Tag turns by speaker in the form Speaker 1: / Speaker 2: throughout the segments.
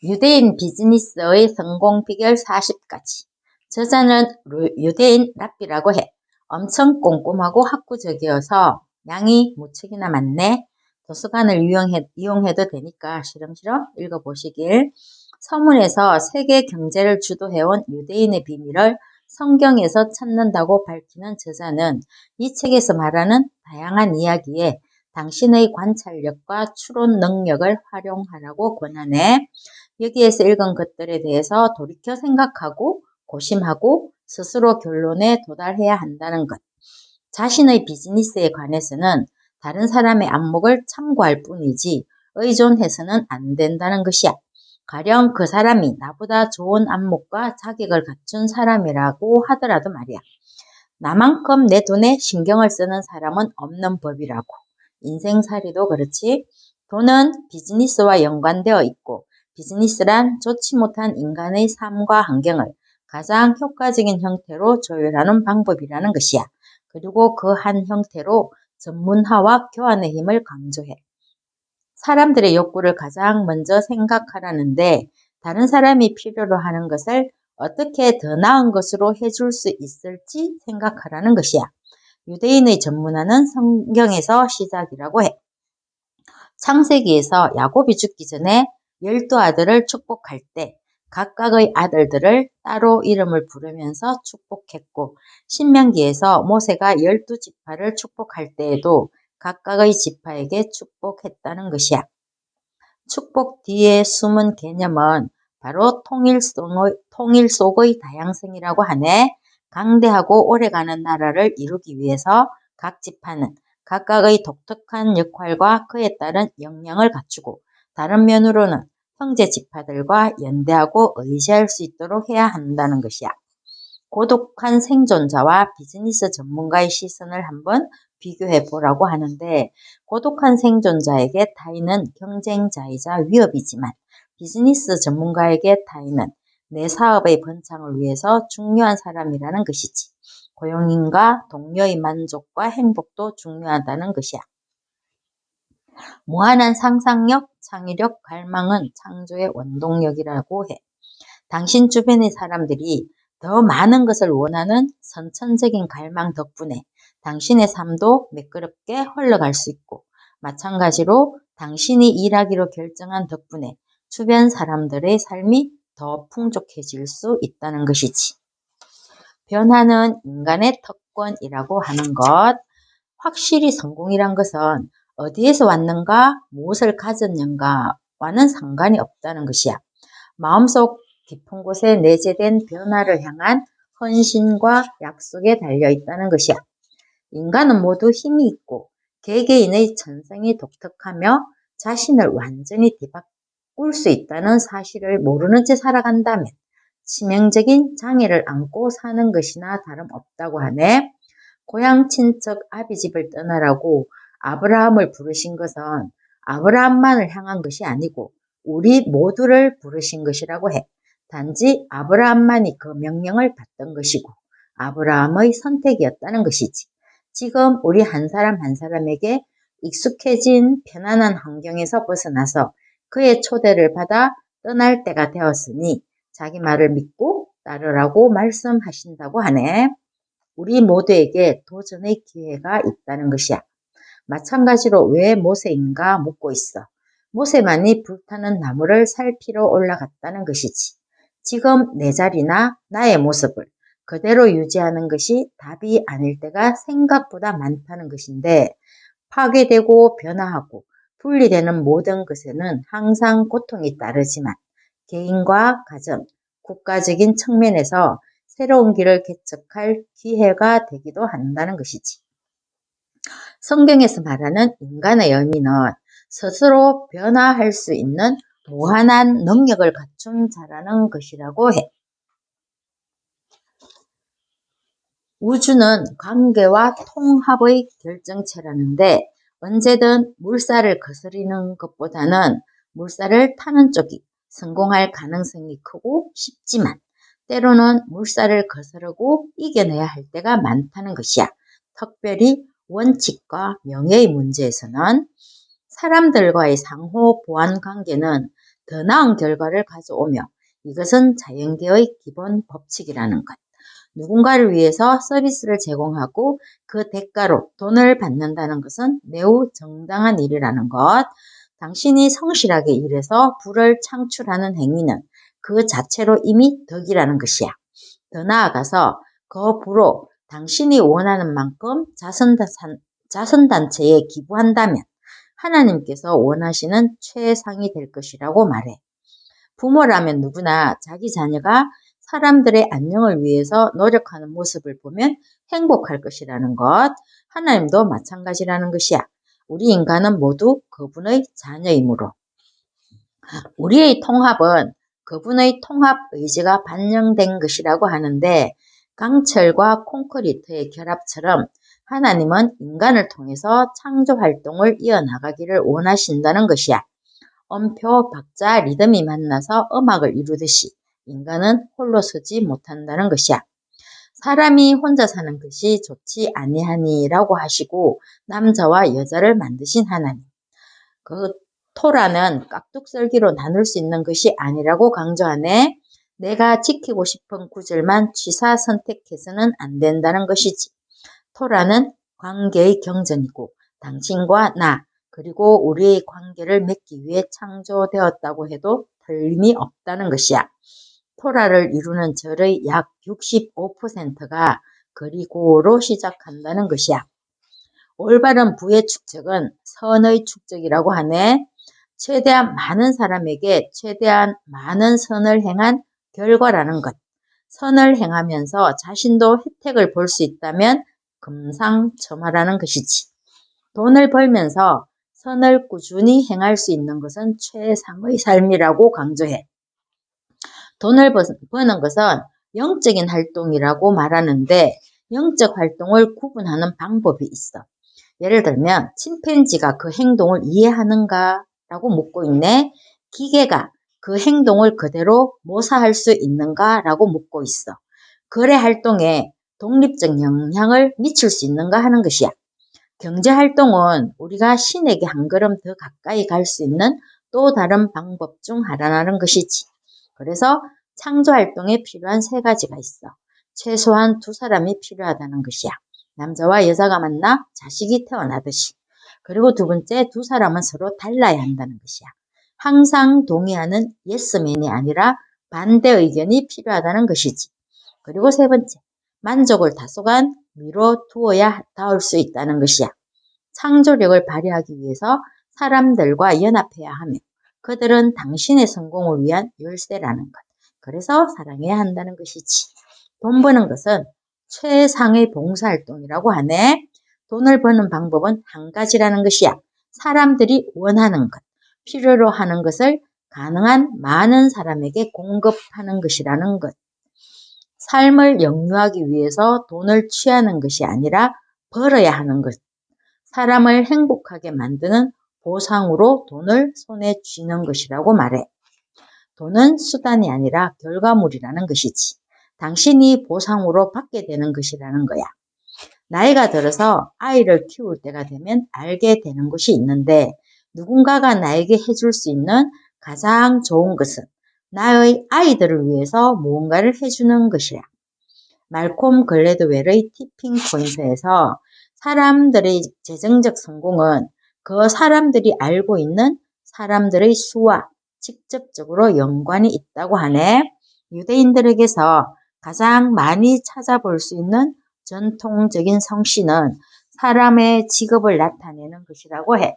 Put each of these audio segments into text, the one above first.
Speaker 1: 유대인 비즈니스의 성공 비결 40가지. 저자는 유대인 랍비라고 해. 엄청 꼼꼼하고 학구적이어서 양이 무척이나 많네. 도서관을 이용해도 되니까 시름시름 읽어보시길. 서문에서 세계 경제를 주도해온 유대인의 비밀을 성경에서 찾는다고 밝히는 저자는 이 책에서 말하는 다양한 이야기에 당신의 관찰력과 추론 능력을 활용하라고 권하네. 여기에서 읽은 것들에 대해서 돌이켜 생각하고 고심하고 스스로 결론에 도달해야 한다는 것. 자신의 비즈니스에 관해서는 다른 사람의 안목을 참고할 뿐이지 의존해서는 안 된다는 것이야. 가령 그 사람이 나보다 좋은 안목과 자격을 갖춘 사람이라고 하더라도 말이야. 나만큼 내 돈에 신경을 쓰는 사람은 없는 법이라고. 인생살이도 그렇지. 돈은 비즈니스와 연관되어 있고 비즈니스란 좋지 못한 인간의 삶과 환경을 가장 효과적인 형태로 조율하는 방법이라는 것이야. 그리고 그 한 형태로 전문화와 교환의 힘을 강조해. 사람들의 욕구를 가장 먼저 생각하라는데 다른 사람이 필요로 하는 것을 어떻게 더 나은 것으로 해줄 수 있을지 생각하라는 것이야. 유대인의 전문화는 성경에서 시작이라고 해. 창세기에서 야곱이 죽기 전에 12아들을 축복할 때 각각의 아들들을 따로 이름을 부르면서 축복했고 신명기에서 모세가 12지파를 축복할 때에도 각각의 지파에게 축복했다는 것이야. 축복 뒤에 숨은 개념은 바로 통일 속의 다양성이라고 하네. 강대하고 오래가는 나라를 이루기 위해서 각 지파는 각각의 독특한 역할과 그에 따른 역량을 갖추고 다른 면으로는 형제 지파들과 연대하고 의지할 수 있도록 해야 한다는 것이야. 고독한 생존자와 비즈니스 전문가의 시선을 한번 비교해 보라고 하는데 고독한 생존자에게 타인은 경쟁자이자 위협이지만 비즈니스 전문가에게 타인은 내 사업의 번창을 위해서 중요한 사람이라는 것이지. 고용인과 동료의 만족과 행복도 중요하다는 것이야. 무한한 상상력, 창의력, 갈망은 창조의 원동력이라고 해. 당신 주변의 사람들이 더 많은 것을 원하는 선천적인 갈망 덕분에 당신의 삶도 매끄럽게 흘러갈 수 있고 마찬가지로 당신이 일하기로 결정한 덕분에 주변 사람들의 삶이 더 풍족해질 수 있다는 것이지. 변화는 인간의 특권이라고 하는 것. 확실히 성공이란 것은 어디에서 왔는가, 무엇을 가졌는가와는 상관이 없다는 것이야. 마음속 깊은 곳에 내재된 변화를 향한 헌신과 약속에 달려있다는 것이야. 인간은 모두 힘이 있고 개개인의 천성이 독특하며 자신을 완전히 뒤바꿀 수 있다는 사실을 모르는 채 살아간다면 치명적인 장애를 안고 사는 것이나 다름없다고 하네. 고향 친척 아비집을 떠나라고 아브라함을 부르신 것은 아브라함만을 향한 것이 아니고 우리 모두를 부르신 것이라고 해. 단지 아브라함만이 그 명령을 받던 것이고 아브라함의 선택이었다는 것이지. 지금 우리 한 사람 한 사람에게 익숙해진 편안한 환경에서 벗어나서 그의 초대를 받아 떠날 때가 되었으니 자기 말을 믿고 따르라고 말씀하신다고 하네. 우리 모두에게 도전의 기회가 있다는 것이야. 마찬가지로 왜 모세인가 묻고 있어. 모세만이 불타는 나무를 살피러 올라갔다는 것이지. 지금 내 자리나 나의 모습을 그대로 유지하는 것이 답이 아닐 때가 생각보다 많다는 것인데 파괴되고 변화하고 분리되는 모든 것에는 항상 고통이 따르지만 개인과 가정, 국가적인 측면에서 새로운 길을 개척할 기회가 되기도 한다는 것이지. 성경에서 말하는 인간의 의미는 스스로 변화할 수 있는 무한한 능력을 갖춘 자라는 것이라고 해. 우주는 관계와 통합의 결정체라는데 언제든 물살을 거스리는 것보다는 물살을 타는 쪽이 성공할 가능성이 크고 쉽지만 때로는 물살을 거스르고 이겨내야 할 때가 많다는 것이야. 특별히 원칙과 명예의 문제에서는 사람들과의 상호 보완 관계는 더 나은 결과를 가져오며 이것은 자연계의 기본 법칙이라는 것. 누군가를 위해서 서비스를 제공하고 그 대가로 돈을 받는다는 것은 매우 정당한 일이라는 것. 당신이 성실하게 일해서 부를 창출하는 행위는 그 자체로 이미 덕이라는 것이야. 더 나아가서 그 부로 당신이 원하는 만큼 자선단체에 기부한다면 하나님께서 원하시는 최상이 될 것이라고 말해. 부모라면 누구나 자기 자녀가 사람들의 안녕을 위해서 노력하는 모습을 보면 행복할 것이라는 것. 하나님도 마찬가지라는 것이야. 우리 인간은 모두 그분의 자녀이므로. 우리의 통합은 그분의 통합 의지가 반영된 것이라고 하는데 강철과 콘크리트의 결합처럼 하나님은 인간을 통해서 창조 활동을 이어나가기를 원하신다는 것이야. 엄표, 박자, 리듬이 만나서 음악을 이루듯이 인간은 홀로 서지 못한다는 것이야. 사람이 혼자 사는 것이 좋지 아니하니라고 하시고 남자와 여자를 만드신 하나님. 그 토라는 깍둑썰기로 나눌 수 있는 것이 아니라고 강조하네. 내가 지키고 싶은 구절만 취사 선택해서는 안 된다는 것이지. 토라는 관계의 경전이고 당신과 나 그리고 우리의 관계를 맺기 위해 창조되었다고 해도 틀림이 없다는 것이야. 토라를 이루는 절의 약 65%가 그리고로 시작한다는 것이야. 올바른 부의 축적은 선의 축적이라고 하네. 최대한 많은 사람에게 최대한 많은 선을 행한 결과라는 것. 선을 행하면서 자신도 혜택을 볼 수 있다면 금상첨화라는 것이지. 돈을 벌면서 선을 꾸준히 행할 수 있는 것은 최상의 삶이라고 강조해. 돈을 버는 것은 영적인 활동이라고 말하는데 영적 활동을 구분하는 방법이 있어. 예를 들면 침팬지가 그 행동을 이해하는가? 라고 묻고 있네. 기계가 그 행동을 그대로 모사할 수 있는가? 라고 묻고 있어. 거래 활동에 독립적 영향을 미칠 수 있는가 하는 것이야. 경제 활동은 우리가 신에게 한 걸음 더 가까이 갈 수 있는 또 다른 방법 중 하나라는 것이지. 그래서 창조 활동에 필요한 세 가지가 있어. 최소한 두 사람이 필요하다는 것이야. 남자와 여자가 만나 자식이 태어나듯이. 그리고 두 번째, 두 사람은 서로 달라야 한다는 것이야. 항상 동의하는 예스맨이 아니라 반대 의견이 필요하다는 것이지. 그리고 세 번째, 만족을 다소간 미뤄두어야 닿을 수 있다는 것이야. 창조력을 발휘하기 위해서 사람들과 연합해야 하며 그들은 당신의 성공을 위한 열쇠라는 것. 그래서 사랑해야 한다는 것이지. 돈 버는 것은 최상의 봉사활동이라고 하네. 돈을 버는 방법은 한 가지라는 것이야. 사람들이 원하는 것, 필요로 하는 것을 가능한 많은 사람에게 공급하는 것이라는 것. 삶을 영유하기 위해서 돈을 취하는 것이 아니라 벌어야 하는 것. 사람을 행복하게 만드는 보상으로 돈을 손에 쥐는 것이라고 말해. 돈은 수단이 아니라 결과물이라는 것이지. 당신이 보상으로 받게 되는 것이라는 거야. 나이가 들어서 아이를 키울 때가 되면 알게 되는 것이 있는데 누군가가 나에게 해줄 수 있는 가장 좋은 것은 나의 아이들을 위해서 무언가를 해주는 것이야. 말콤 글래드웰의 티핑 포인트에서 사람들의 재정적 성공은 그 사람들이 알고 있는 사람들의 수와 직접적으로 연관이 있다고 하네. 유대인들에게서 가장 많이 찾아볼 수 있는 전통적인 성씨는 사람의 직업을 나타내는 것이라고 해.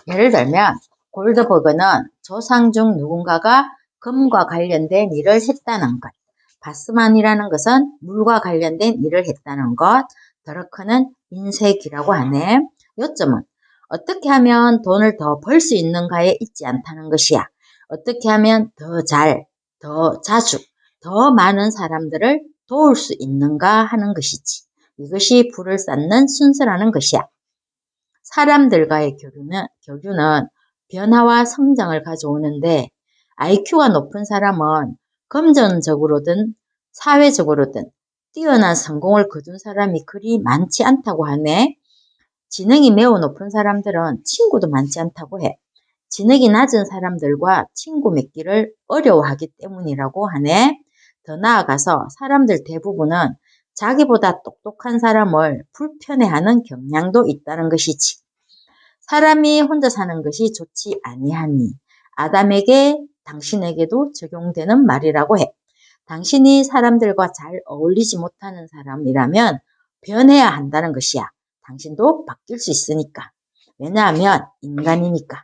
Speaker 1: 예를 들면 골드버그는 조상 중 누군가가 금과 관련된 일을 했다는 것. 바스만이라는 것은 물과 관련된 일을 했다는 것. 더러크는 인쇄기라고 하네. 요점은 어떻게 하면 돈을 더 벌 수 있는가에 있지 않다는 것이야. 어떻게 하면 더 잘, 더 자주, 더 많은 사람들을 도울 수 있는가 하는 것이지. 이것이 부를 쌓는 순서라는 것이야. 사람들과의 교류는 변화와 성장을 가져오는데 IQ가 높은 사람은 금전적으로든 사회적으로든 뛰어난 성공을 거둔 사람이 그리 많지 않다고 하네. 지능이 매우 높은 사람들은 친구도 많지 않다고 해. 지능이 낮은 사람들과 친구 맺기를 어려워하기 때문이라고 하네. 더 나아가서 사람들 대부분은 자기보다 똑똑한 사람을 불편해하는 경향도 있다는 것이지. 사람이 혼자 사는 것이 좋지 아니하니 아담에게 당신에게도 적용되는 말이라고 해. 당신이 사람들과 잘 어울리지 못하는 사람이라면 변해야 한다는 것이야. 당신도 바뀔 수 있으니까. 왜냐하면 인간이니까.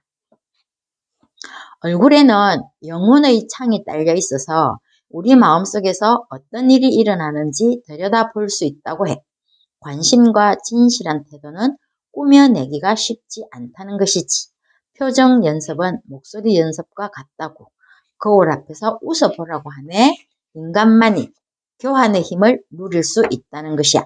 Speaker 1: 얼굴에는 영혼의 창이 딸려 있어서 우리 마음속에서 어떤 일이 일어나는지 들여다볼 수 있다고 해. 관심과 진실한 태도는 꾸며내기가 쉽지 않다는 것이지. 표정 연습은 목소리 연습과 같다고. 거울 앞에서 웃어보라고 하네. 인간만이 교환의 힘을 누릴 수 있다는 것이야.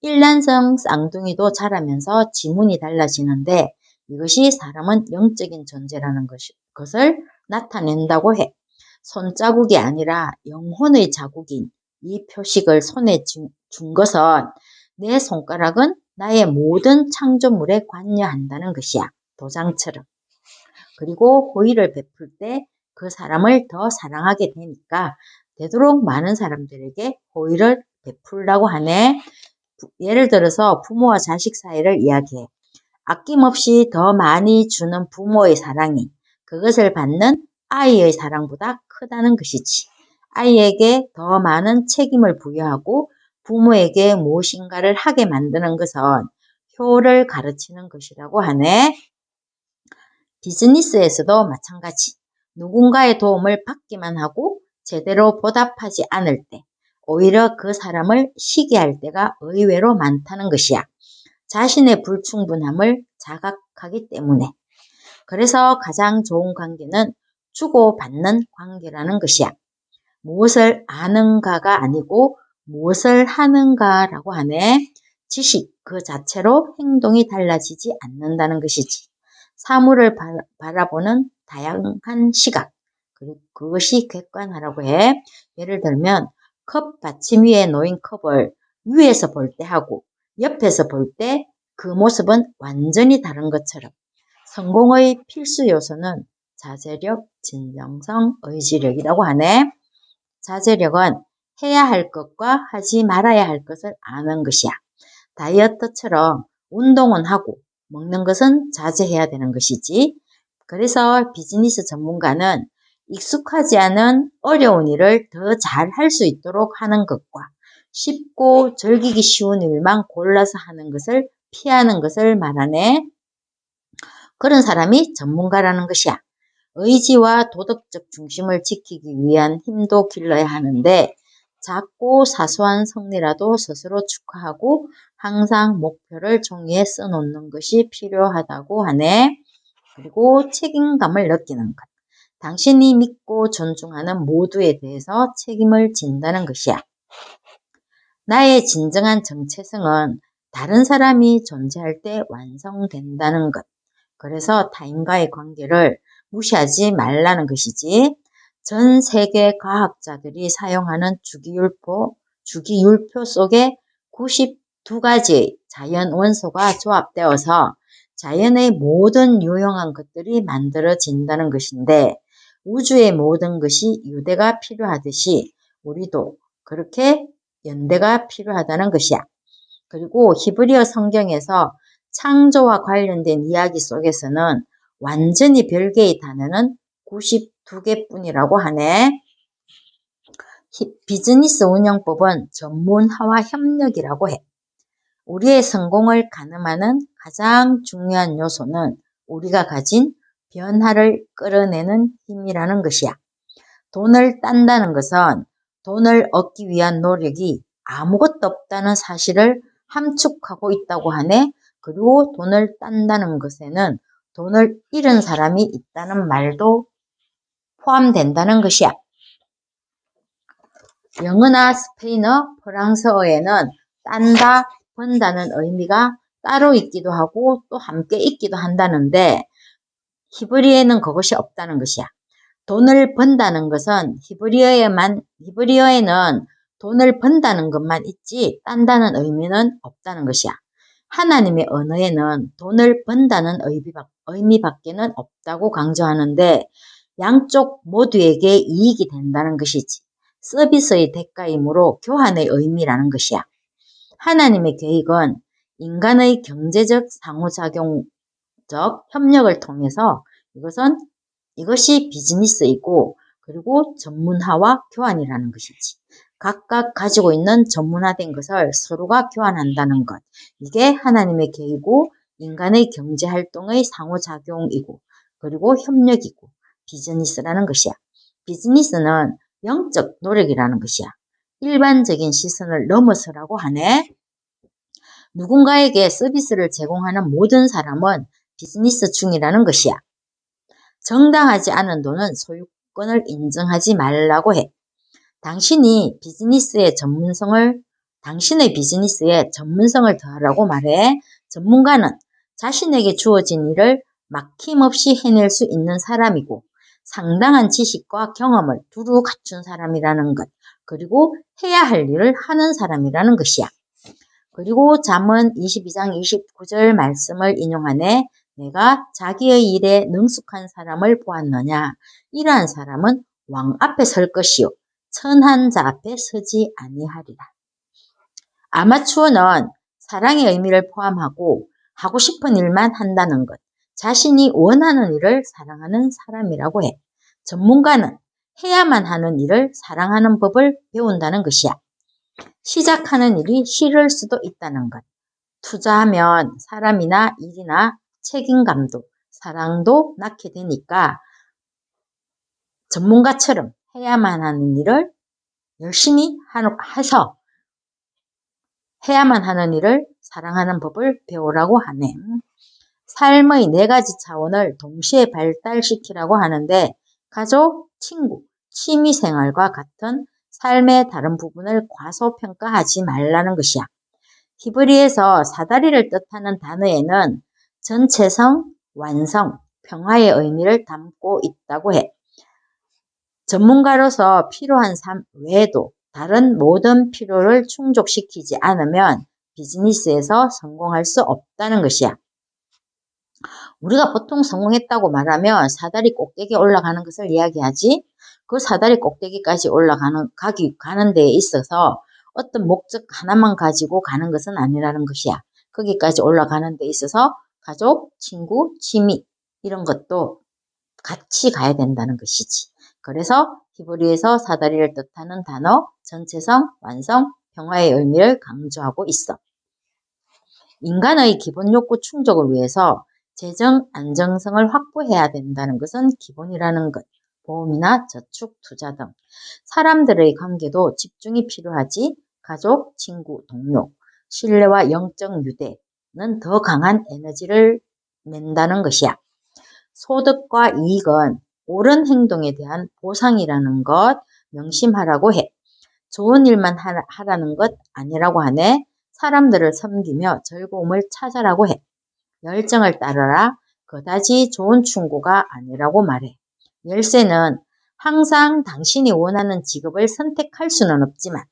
Speaker 1: 일란성 쌍둥이도 자라면서 지문이 달라지는데 이것이 사람은 영적인 존재라는 것을 나타낸다고 해. 손자국이 아니라 영혼의 자국인 이 표식을 손에 준 것은 내 손가락은 나의 모든 창조물에 관여한다는 것이야. 도장처럼. 그리고 호의를 베풀 때 그 사람을 더 사랑하게 되니까 되도록 많은 사람들에게 호의를 베풀라고 하네. 예를 들어서 부모와 자식 사이를 이야기해. 아낌없이 더 많이 주는 부모의 사랑이 그것을 받는 아이의 사랑보다 크다는 것이지. 아이에게 더 많은 책임을 부여하고 부모에게 무엇인가를 하게 만드는 것은 효를 가르치는 것이라고 하네. 비즈니스에서도 마찬가지. 누군가의 도움을 받기만 하고 제대로 보답하지 않을 때 오히려 그 사람을 시기할 때가 의외로 많다는 것이야. 자신의 불충분함을 자각하기 때문에. 그래서 가장 좋은 관계는 주고받는 관계라는 것이야. 무엇을 아는가가 아니고 무엇을 하는가라고 하네. 지식 그 자체로 행동이 달라지지 않는다는 것이지. 사물을 바라보는 다양한 시각, 그리고 그것이 객관화라고 해. 예를 들면 컵 받침 위에 놓인 컵을 위에서 볼 때 하고 옆에서 볼 때 그 모습은 완전히 다른 것처럼 성공의 필수 요소는 자제력, 진정성, 의지력이라고 하네. 자제력은 해야 할 것과 하지 말아야 할 것을 아는 것이야. 다이어트처럼 운동은 하고 먹는 것은 자제해야 되는 것이지. 그래서 비즈니스 전문가는 익숙하지 않은 어려운 일을 더 잘 할 수 있도록 하는 것과 쉽고 즐기기 쉬운 일만 골라서 하는 것을 피하는 것을 말하네. 그런 사람이 전문가라는 것이야. 의지와 도덕적 중심을 지키기 위한 힘도 길러야 하는데 작고 사소한 승리라도 스스로 축하하고 항상 목표를 종이에 써놓는 것이 필요하다고 하네. 그리고 책임감을 느끼는 것. 당신이 믿고 존중하는 모두에 대해서 책임을 진다는 것이야. 나의 진정한 정체성은 다른 사람이 존재할 때 완성된다는 것. 그래서 타인과의 관계를 무시하지 말라는 것이지. 전 세계 과학자들이 사용하는 주기율표 속에 92가지의 자연 원소가 조합되어서 자연의 모든 유용한 것들이 만들어진다는 것인데 우주의 모든 것이 유대가 필요하듯이 우리도 그렇게 연대가 필요하다는 것이야. 그리고 히브리어 성경에서 창조와 관련된 이야기 속에서는 완전히 별개의 단어는 92개뿐이라고 하네. 비즈니스 운영법은 전문화와 협력이라고 해. 우리의 성공을 가늠하는 가장 중요한 요소는 우리가 가진 변화를 끌어내는 힘이라는 것이야. 돈을 딴다는 것은 돈을 얻기 위한 노력이 아무것도 없다는 사실을 함축하고 있다고 하네. 그리고 돈을 딴다는 것에는 돈을 잃은 사람이 있다는 말도 포함된다는 것이야. 영어나 스페인어, 프랑스어에는 딴다, 번다는 의미가 따로 있기도 하고 또 함께 있기도 한다는데 히브리어에는 그것이 없다는 것이야. 돈을 번다는 것은 히브리어에는 돈을 번다는 것만 있지 딴다는 의미는 없다는 것이야. 하나님의 언어에는 돈을 번다는 의미밖에는 없다고 강조하는데 양쪽 모두에게 이익이 된다는 것이지 서비스의 대가이므로 교환의 의미라는 것이야. 하나님의 계획은 인간의 경제적 상호작용적 협력을 통해서 이것이 비즈니스이고 그리고 전문화와 교환이라는 것이지. 각각 가지고 있는 전문화된 것을 서로가 교환한다는 것. 이게 하나님의 계획이고 인간의 경제활동의 상호작용이고 그리고 협력이고 비즈니스라는 것이야. 비즈니스는 영적 노력이라는 것이야. 일반적인 시선을 넘어서라고 하네. 누군가에게 서비스를 제공하는 모든 사람은 비즈니스 중이라는 것이야. 정당하지 않은 돈은 소유권을 인정하지 말라고 해. 당신의 비즈니스에 전문성을 더하라고 말해. 전문가는 자신에게 주어진 일을 막힘없이 해낼 수 있는 사람이고 상당한 지식과 경험을 두루 갖춘 사람이라는 것, 그리고 해야 할 일을 하는 사람이라는 것이야. 그리고 잠언 22장 29절 말씀을 인용하네. 내가 자기의 일에 능숙한 사람을 보았느냐. 이러한 사람은 왕 앞에 설 것이요 천한 자 앞에 서지 아니하리라. 아마추어는 사랑의 의미를 포함하고 하고 싶은 일만 한다는 것, 자신이 원하는 일을 사랑하는 사람이라고 해. 전문가는 해야만 하는 일을 사랑하는 법을 배운다는 것이야. 시작하는 일이 싫을 수도 있다는 것. 투자하면 사람이나 일이나 책임감도 사랑도 낳게 되니까 전문가처럼 해야만 하는 일을 열심히 해서 해야만 하는 일을 사랑하는 법을 배우라고 하네. 삶의 4가지 차원을 동시에 발달시키라고 하는데 가족, 친구, 취미생활과 같은 삶의 다른 부분을 과소평가하지 말라는 것이야. 히브리에서 사다리를 뜻하는 단어에는 전체성, 완성, 평화의 의미를 담고 있다고 해. 전문가로서 필요한 삶 외에도 다른 모든 필요를 충족시키지 않으면 비즈니스에서 성공할 수 없다는 것이야. 우리가 보통 성공했다고 말하면 사다리 꼭대기에 올라가는 것을 이야기하지, 그 사다리 꼭대기까지 가는 데에 있어서 어떤 목적 하나만 가지고 가는 것은 아니라는 것이야. 거기까지 올라가는 데 있어서 가족, 친구, 취미 이런 것도 같이 가야 된다는 것이지. 그래서 히브리에서 사다리를 뜻하는 단어 전체성, 완성, 평화의 의미를 강조하고 있어. 인간의 기본 욕구 충족을 위해서 재정 안정성을 확보해야 된다는 것은 기본이라는 것. 보험이나 저축, 투자 등 사람들의 관계도 집중이 필요하지. 가족, 친구, 동료, 신뢰와 영적 유대는 더 강한 에너지를 낸다는 것이야. 소득과 이익은 옳은 행동에 대한 보상이라는 것 명심하라고 해. 좋은 일만 하라는 것 아니라고 하네. 사람들을 섬기며 즐거움을 찾아라고 해. 열정을 따르라. 그다지 좋은 충고가 아니라고 말해. 열쇠는 항상 당신이 원하는 직업을 선택할 수는 없지만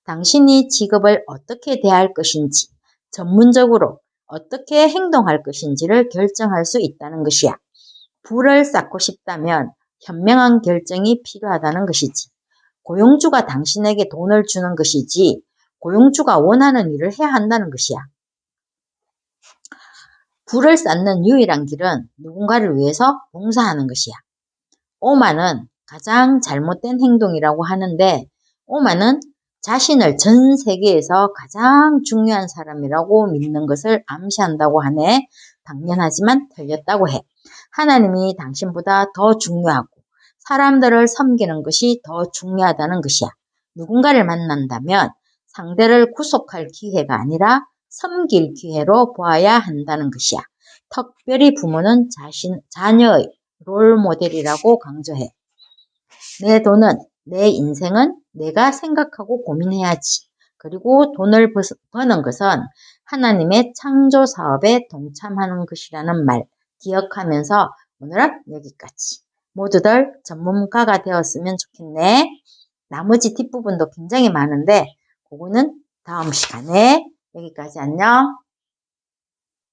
Speaker 1: 당신이 직업을 어떻게 대할 것인지, 전문적으로 어떻게 행동할 것인지를 결정할 수 있다는 것이야. 부를 쌓고 싶다면 현명한 결정이 필요하다는 것이지. 고용주가 당신에게 돈을 주는 것이지 고용주가 원하는 일을 해야 한다는 것이야. 부를 쌓는 유일한 길은 누군가를 위해서 봉사하는 것이야. 오만은 가장 잘못된 행동이라고 하는데 오만은 자신을 전 세계에서 가장 중요한 사람이라고 믿는 것을 암시한다고 하네. 당연하지만 틀렸다고 해. 하나님이 당신보다 더 중요하고 사람들을 섬기는 것이 더 중요하다는 것이야. 누군가를 만난다면 상대를 구속할 기회가 아니라 섬길 기회로 보아야 한다는 것이야. 특별히 부모는 자녀의 롤 모델이라고 강조해. 내 돈은, 내 인생은 내가 생각하고 고민해야지. 그리고 돈을 버는 것은 하나님의 창조 사업에 동참하는 것이라는 말 기억하면서 오늘은 여기까지. 모두들 전문가가 되었으면 좋겠네. 나머지 뒷부분도 굉장히 많은데 그거는 다음 시간에. 여기까지 안녕.